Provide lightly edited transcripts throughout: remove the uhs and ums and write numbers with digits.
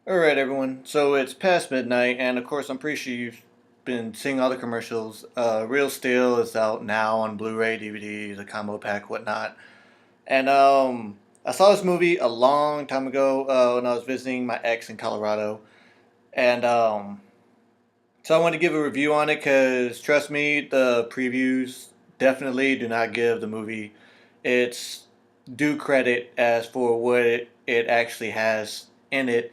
Alright, everyone. So it's past midnight, and of course, I'm pretty sure you've been seeing all the commercials. Real Steel is out now on Blu-ray, DVD, the combo pack, whatnot. And I saw this movie a long time ago when I was visiting my ex in Colorado. And so I wanted to give a review on it because, trust me, the previews definitely do not give the movie its due credit as for what it actually has in it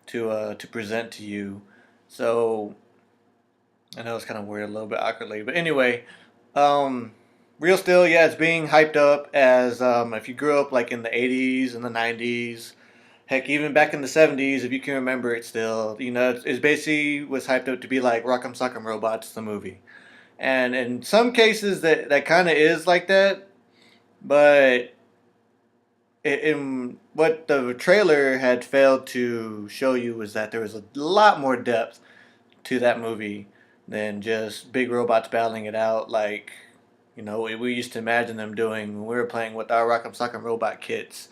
to present to you. So I know it's kind of weird, a little bit awkwardly, but anyway, um, Real Steel, yeah, it's being hyped up as if you grew up like in the '80s and the '90s, heck, even back in the '70s, if you can remember it still, it's basically was hyped up to be like Rock'em Sock'em Robots, the movie. And in some cases, that kind of is like that, but in what the trailer had failed to show you was that there was a lot more depth to that movie than just big robots battling it out like we used to imagine them doing when we were playing with our Rock'em Sock'em Robot kits.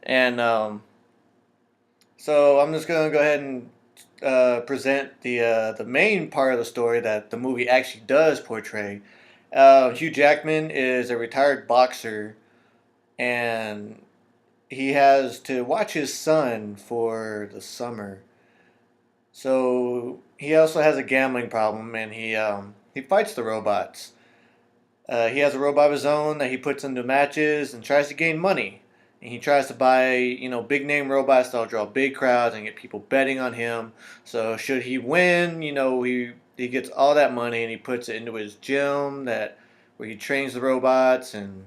And so I'm just gonna go ahead and present the main part of the story that the movie actually does portray. Hugh Jackman is a retired boxer, and he has to watch his son for the summer. So he also has a gambling problem, and he fights the robots. He has a robot of his own that he puts into matches and tries to gain money. And he tries to buy, big name robots that'll draw big crowds and get people betting on him. So should he win, he gets all that money and he puts it into his gym where he trains the robots and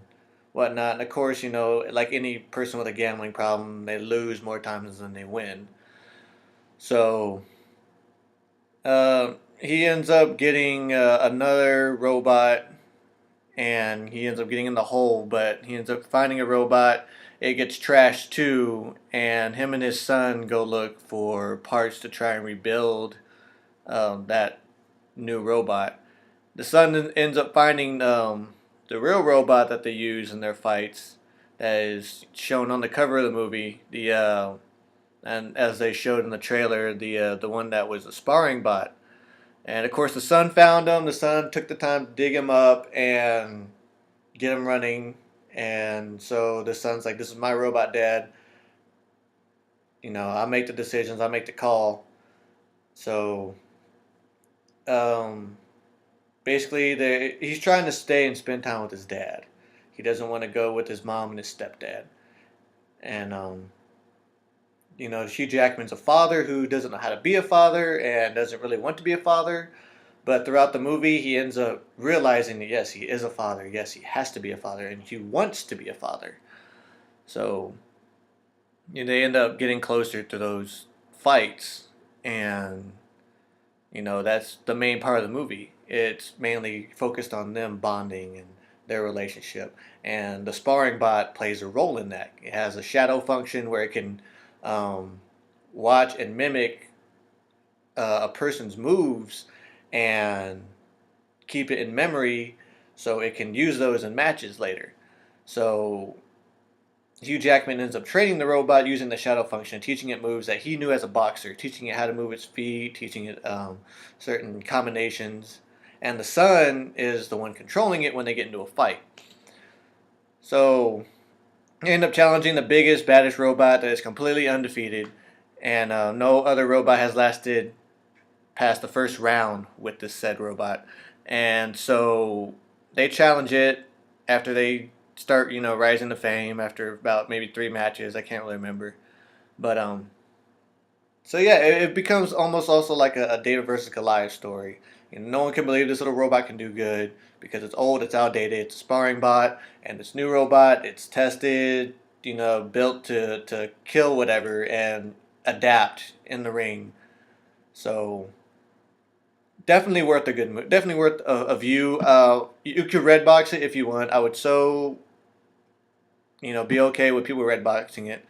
whatnot. And of course, like any person with a gambling problem, they lose more times than they win. So he ends up getting another robot, and he ends up getting in the hole, but he ends up finding a robot. It gets trashed too, and him and his son go look for parts to try and rebuild that new robot. The son ends up finding the real robot that they use in their fights, that is shown on the cover of the movie. And as they showed in the trailer, the one that was a sparring bot. And of course, the son found him. The son took the time to dig him up and get him running. And so the son's like, "This is my robot, Dad. I make the decisions. I make the call." So um, basically, he's trying to stay and spend time with his dad. He doesn't want to go with his mom and his stepdad. And Hugh Jackman's a father who doesn't know how to be a father and doesn't really want to be a father. But throughout the movie, he ends up realizing that yes, he is a father. Yes, he has to be a father, and he wants to be a father. So they end up getting closer to those fights, and that's the main part of the movie. It's mainly focused on them bonding and their relationship, and the sparring bot plays a role in that. It has a shadow function where it can um, watch and mimic a person's moves and keep it in memory so it can use those in matches later. So Hugh Jackman ends up training the robot using the shadow function, teaching it moves that he knew as a boxer, teaching it how to move its feet, teaching it certain combinations. And the son is the one controlling it when they get into a fight. So they end up challenging the biggest, baddest robot that is completely undefeated. And no other robot has lasted past the first round with this said robot. And so they challenge it after they start, rising to fame after about maybe 3 matches. I can't really remember. But so yeah, it becomes almost also like a David versus Goliath story. No one can believe this little robot can do good because it's old, it's outdated, it's a sparring bot, and this new robot, it's tested, built to kill whatever and adapt in the ring. So definitely worth a good, definitely worth a view. You could red box it if you want. I would be okay with people red boxing it.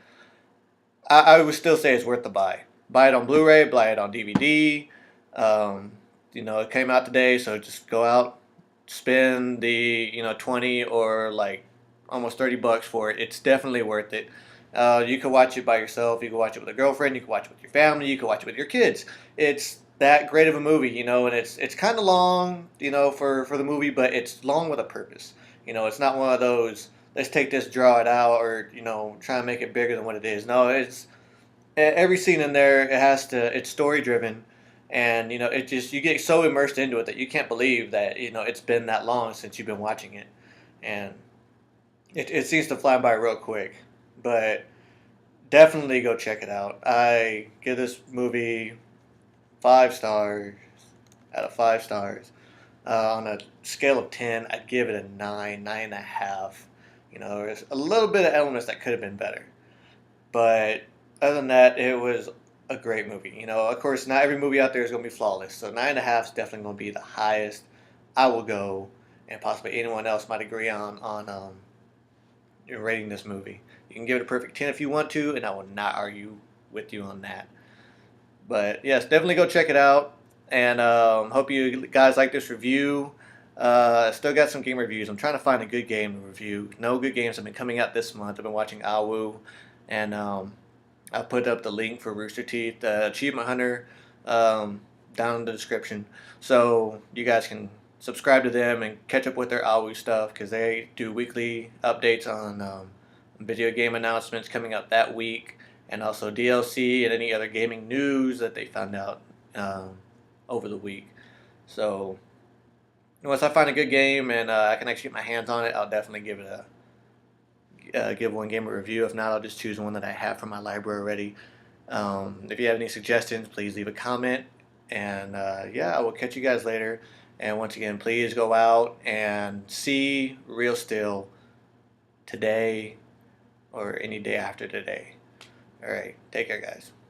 I would still say it's worth the buy. Buy it on Blu-ray, buy it on DVD. Um, it came out today, so just go out, spend the 20 or like almost $30 for it. It's definitely worth it. You can watch it by yourself. You can watch it with a girlfriend. You can watch it with your family. You can watch it with your kids. It's that great of a movie, and it's kind of long, for the movie, but it's long with a purpose. It's not one of those let's take this, draw it out, or try and make it bigger than what it is. No, it's every scene in there. It's story driven, and it just you get so immersed into it that you can't believe that it's been that long since you've been watching it, and it seems to fly by real quick, but. Definitely go check it out. I give this movie 5 stars out of 5 stars. On a scale of 10, I'd give it a 9, 9.5. There's a little bit of elements that could have been better. But other than that, it was a great movie. Of course, not every movie out there is going to be flawless. So 9.5 is definitely going to be the highest I will go, and possibly anyone else might agree on rating this movie. You can give it a perfect 10 if you want to, and I will not argue with you on that. But yes, definitely go check it out. And hope you guys like this review. Still got some game reviews. I'm trying to find a good game to review. No good games have been coming out this month. I've been watching Awu, and I'll put up the link for Rooster Teeth, Achievement Hunter, down in the description. So you guys can subscribe to them and catch up with their Awu stuff, because they do weekly updates on video game announcements coming out that week, and also DLC and any other gaming news that they found out over the week. So once I find a good game and I can actually get my hands on it, I'll definitely give it give one game a review. If not, I'll just choose one that I have from my library already. If you have any suggestions, please leave a comment. And yeah, I will catch you guys later. And once again, please go out and see Real Steel today or any day after today. All right, take care, guys.